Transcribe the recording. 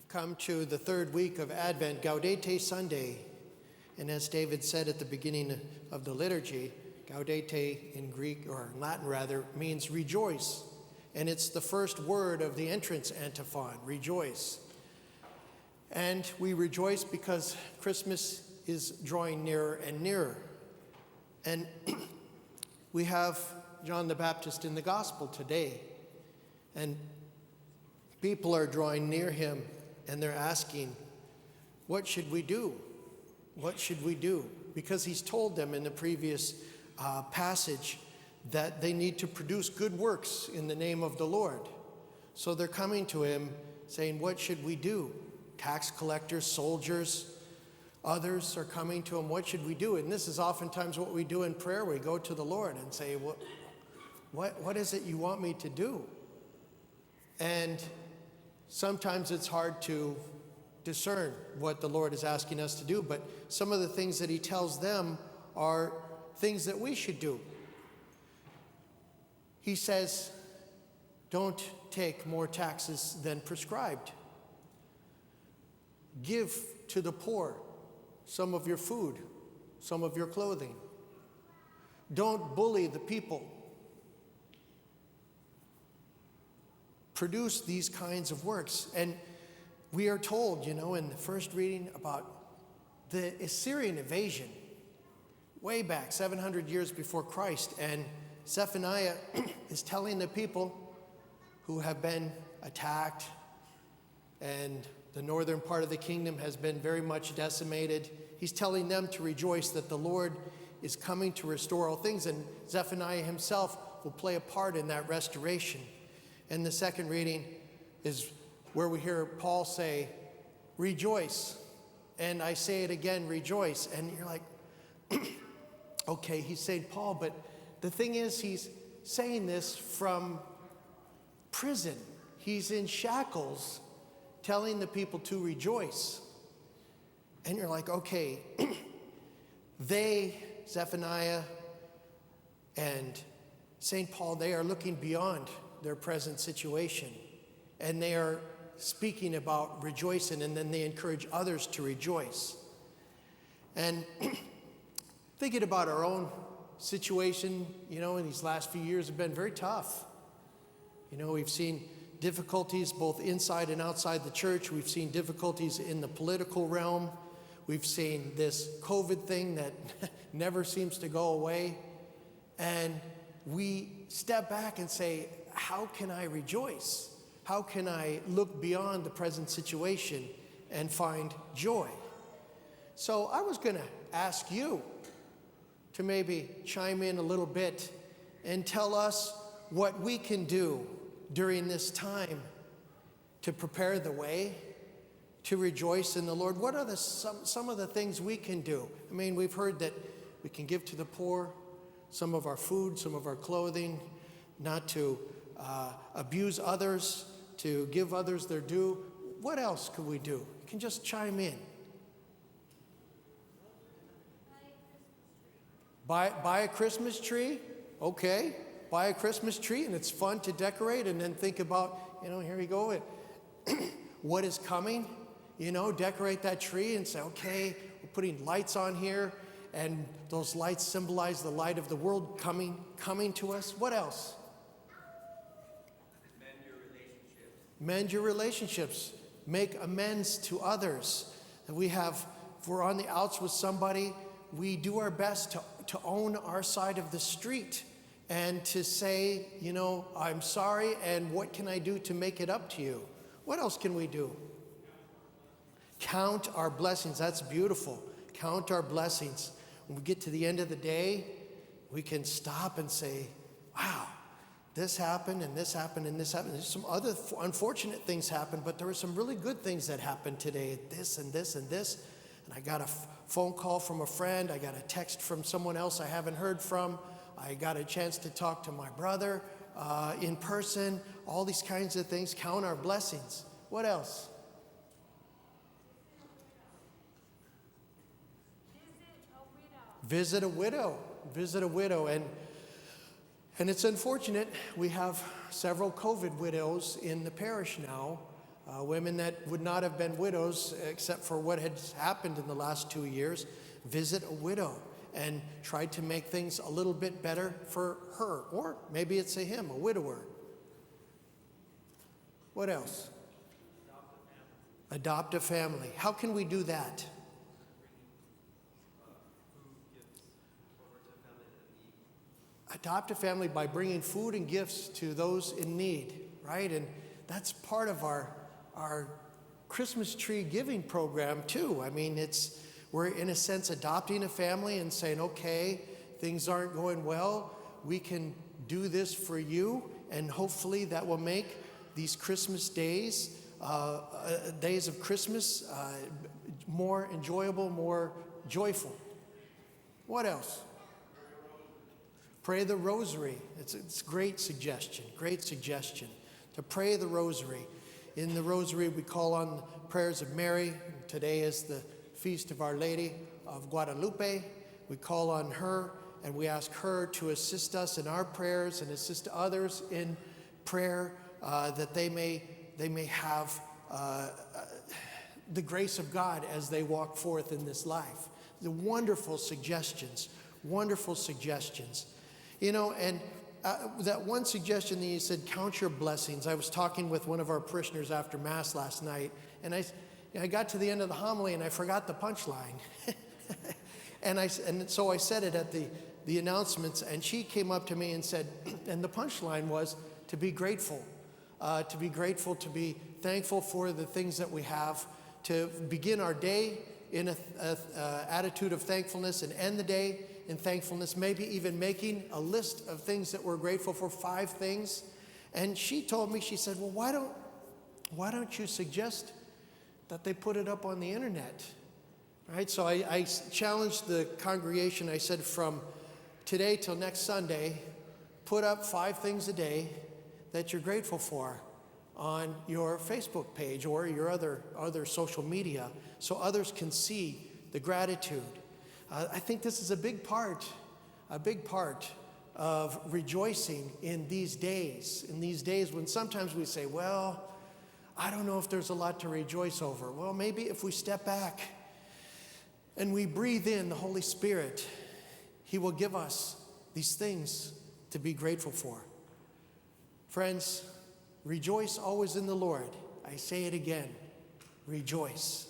come to the third week of Advent, Gaudete Sunday. And as David said at the beginning of the liturgy, Gaudete in Greek, or Latin rather, means rejoice. And it's the first word of the entrance antiphon, rejoice. And we rejoice because Christmas is drawing nearer and nearer. And we have John the Baptist in the gospel today. And people are drawing near him and they're asking, what should we do? What should we do? Because he's told them in the previous passage that they need to produce good works in the name of the Lord. So they're coming to him saying, what should we do? Tax collectors, soldiers, others are coming to him, what should we do? And this is oftentimes what we do in prayer. We go to the Lord and say, what is it you want me to do? And sometimes it's hard to discern what the Lord is asking us to do, but some of the things that he tells them are things that we should do. He says, don't take more taxes than prescribed. Give to the poor some of your food, some of your clothing. Don't bully the people. Produce these kinds of works. And we are told, in the first reading about the Assyrian invasion way back 700 years before Christ. And Zephaniah is telling the people who have been attacked, and the northern part of the kingdom has been very much decimated. He's telling them to rejoice that the Lord is coming to restore all things, and Zephaniah himself will play a part in that restoration. And the second reading is where we hear Paul say, rejoice. And I say it again, rejoice. And you're like, okay, he's saying Paul, but the thing is, he's saying this from prison. He's in shackles telling the people to rejoice. And you're like, okay, Zephaniah and St. Paul, they are looking beyond their present situation. And they are speaking about rejoicing, and then they encourage others to rejoice. And thinking about our own situation, in these last few years have been very tough. We've seen difficulties both inside and outside the church. We've seen difficulties in the political realm. We've seen this COVID thing that never seems to go away. And we step back and say, how can I rejoice? How can I look beyond the present situation and find joy? So I was going to ask you to maybe chime in a little bit and tell us what we can do during this time to prepare the way, to rejoice in the Lord. What are some of the things we can do? I mean, we've heard that we can give to the poor some of our food, some of our clothing, not to abuse others, to give others their due. What else could we do? You can just chime in. Buy a Christmas tree. Okay. Buy a Christmas tree, and it's fun to decorate, and then think about, here you go, what is coming, decorate that tree and say, okay, we're putting lights on here, and those lights symbolize the light of the world coming to us. What else? Mend your relationships. Make amends to others. And if we're on the outs with somebody, we do our best to own our side of the street and to say, I'm sorry, and what can I do to make it up to you? What else can we do? Count our blessings. That's beautiful. Count our blessings. When we get to the end of the day, we can stop and say, wow, this happened, and this happened, and this happened. There's some other unfortunate things happened, but there were some really good things that happened today, this and this and this. And I got a phone call from a friend. I got a text from someone else I haven't heard from. I got a chance to talk to my brother in person, all these kinds of things. Count our blessings. What else? Visit a widow. Visit a widow. And it's unfortunate, we have several COVID widows in the parish now. Women that would not have been widows except for what had happened in the last 2 years, visit a widow and try to make things a little bit better for her. Or maybe it's a him, a widower. What else? Adopt a family. How can we do that? Adopt a family by bringing food and gifts to those in need, right? And that's part of our Christmas tree giving program too. I mean, we're in a sense adopting a family and saying, okay, things aren't going well. We can do this for you, and hopefully that will make these Christmas days, days of Christmas, more enjoyable, more joyful. What else? Pray the rosary. It's a great suggestion, to pray the rosary. In the rosary, we call on prayers of Mary. Today is the feast of Our Lady of Guadalupe. We call on her, and we ask her to assist us in our prayers and assist others in prayer, that they may have the grace of God as they walk forth in this life. The wonderful suggestions. You know, and that one suggestion that you said, count your blessings. I was talking with one of our parishioners after Mass last night, and I got to the end of the homily and I forgot the punchline. and so I said it at the announcements, and she came up to me and said, and the punchline was to be grateful, to be thankful for the things that we have, to begin our day in an attitude of thankfulness and end the day in thankfulness, maybe even making a list of things that we're grateful for, 5 things. And she told me, she said, well, why don't you suggest that they put it up on the internet? Right? So I challenged the congregation. I said, from today till next Sunday, put up 5 things a day that you're grateful for on your Facebook page or your other social media, so others can see the gratitude. I think this is a big part of rejoicing in these days when sometimes we say, well, I don't know if there's a lot to rejoice over. Well, maybe if we step back and we breathe in the Holy Spirit, He will give us these things to be grateful for. Friends, rejoice always in the Lord. I say it again, rejoice.